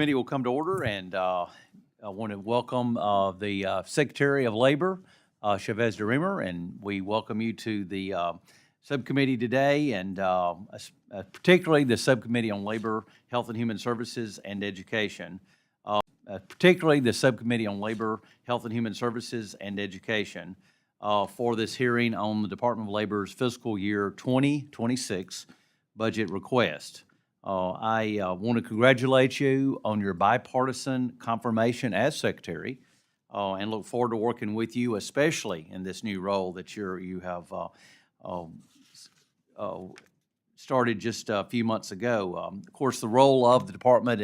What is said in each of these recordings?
Committee will come to order, and I want to welcome the Secretary of Labor, Chavez DeRemer, and we welcome you to the subcommittee today, and particularly the Subcommittee on Labor, Health and Human Services, and Education. Particularly the Subcommittee on Labor, Health and Human Services, and Education for this hearing on the Department of Labor's fiscal year 2026 budget request. I want to congratulate you on your bipartisan confirmation as Secretary and look forward to working with you, especially in this new role that you have started just a few months ago. Of course, the role of the Department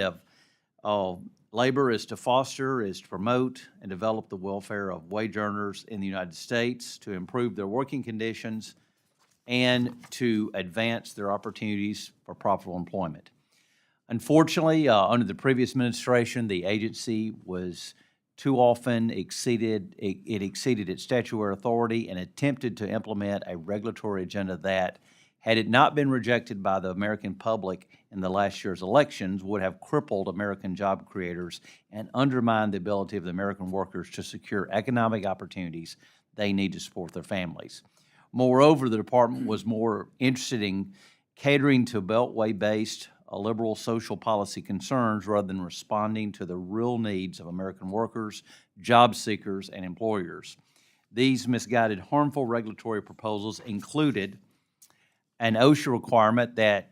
of Labor is to promote and develop the welfare of wage earners in the United States, to improve their working conditions, and to advance their opportunities for profitable employment. Unfortunately, under the previous administration, the agency was too often exceeded its statutory authority and attempted to implement a regulatory agenda that, had it not been rejected by the American public in the last year's elections, would have crippled American job creators and undermined the ability of the American workers to secure economic opportunities they need to support their families. Moreover, the department was more interested in catering to Beltway-based liberal social policy concerns rather than responding to the real needs of American workers, job seekers, and employers. These misguided, harmful regulatory proposals included an OSHA requirement that,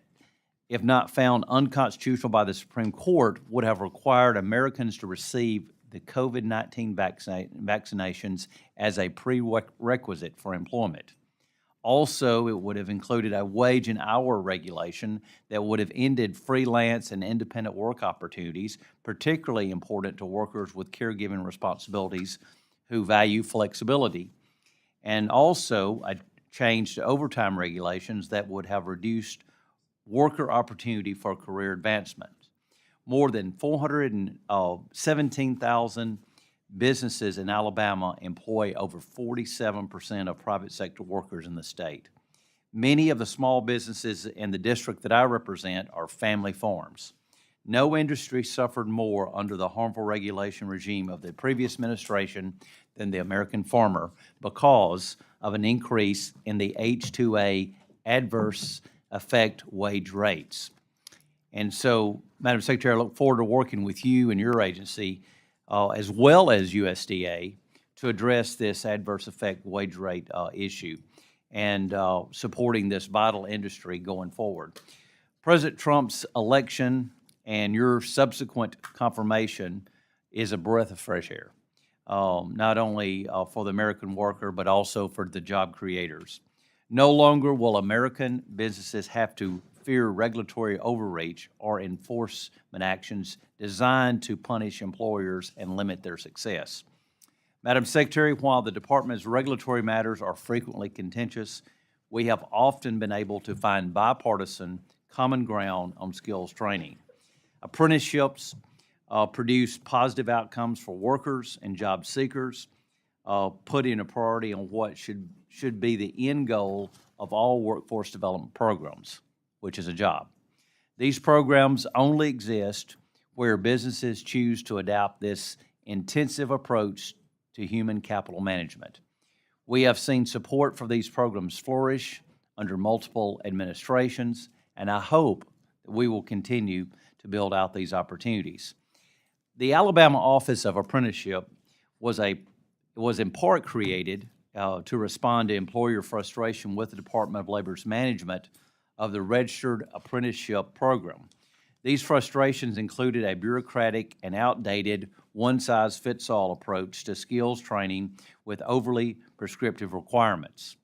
if not found unconstitutional by the Supreme Court, would have required Americans to receive the COVID-19 vaccinations as a prerequisite for employment. Also, it would have included a wage and hour regulation that would have ended freelance and independent work opportunities, particularly important to workers with caregiving responsibilities who value flexibility. And also, a change to overtime regulations that would have reduced worker opportunity for career advancement. More than 417,000 businesses in Alabama employ over 47% of private sector workers in the state. Many of the small businesses in the district that I represent are family farms. No industry suffered more under the harmful regulation regime of the previous administration than the American farmer because of an increase in the H-2A adverse effect wage rates. And so, Madam Secretary, I look forward to working with you and your agency as well as USDA to address this adverse effect wage rate issue and supporting this vital industry going forward. President Trump's election and your subsequent confirmation is a breath of fresh air, not only for the American worker, but also for the job creators. No longer will American businesses have to fear regulatory overreach or enforcement actions designed to punish employers and limit their success. Madam Secretary, while the Department's regulatory matters are frequently contentious, we have often been able to find bipartisan common ground on skills training. Apprenticeships produce positive outcomes for workers and job seekers, putting a priority on what should be the end goal of all workforce development programs, which is a job. These programs only exist where businesses choose to adopt this intensive approach to human capital management. We have seen support for these programs flourish under multiple administrations, and I hope that we will continue to build out these opportunities. The Alabama Office of Apprenticeship was in part created to respond to employer frustration with the Department of Labor's management of the Registered Apprenticeship Program. These frustrations included a bureaucratic and outdated one-size-fits-all approach to skills training with overly prescriptive requirements.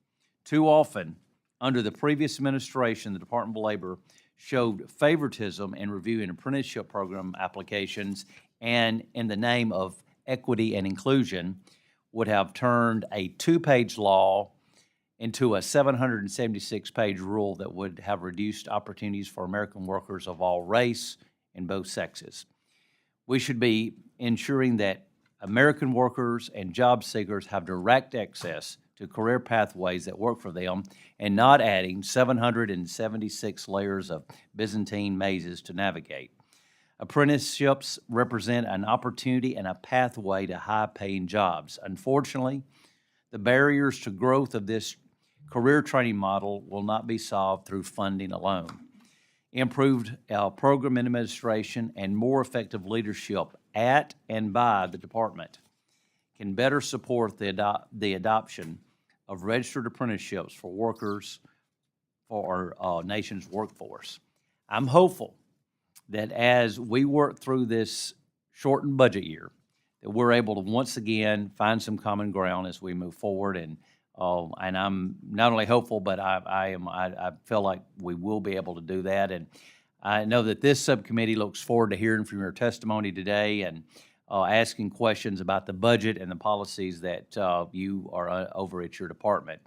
Too often, under the previous administration, the Department of Labor showed favoritism in reviewing apprenticeship program applications and, in the name of equity and inclusion, would have turned a two-page law into a 776-page rule that would have reduced opportunities for American workers of all race and both sexes. We should be ensuring that American workers and job seekers have direct access to career pathways that work for them and not adding 776 layers of Byzantine mazes to navigate. Apprenticeships represent an opportunity and a pathway to high-paying jobs. Unfortunately, the barriers to growth of this career training model will not be solved through funding alone. Improved program administration and more effective leadership at and by the department can better support the adoption of registered apprenticeships for workers for our nation's workforce. I'm hopeful that as we work through this shortened budget year, that we're able to once again find some common ground as we move forward. And I'm not only hopeful, but I feel like we will be able to do that. And I know that this subcommittee looks forward to hearing from your testimony today and asking questions about the budget and the policies that you are over at your department.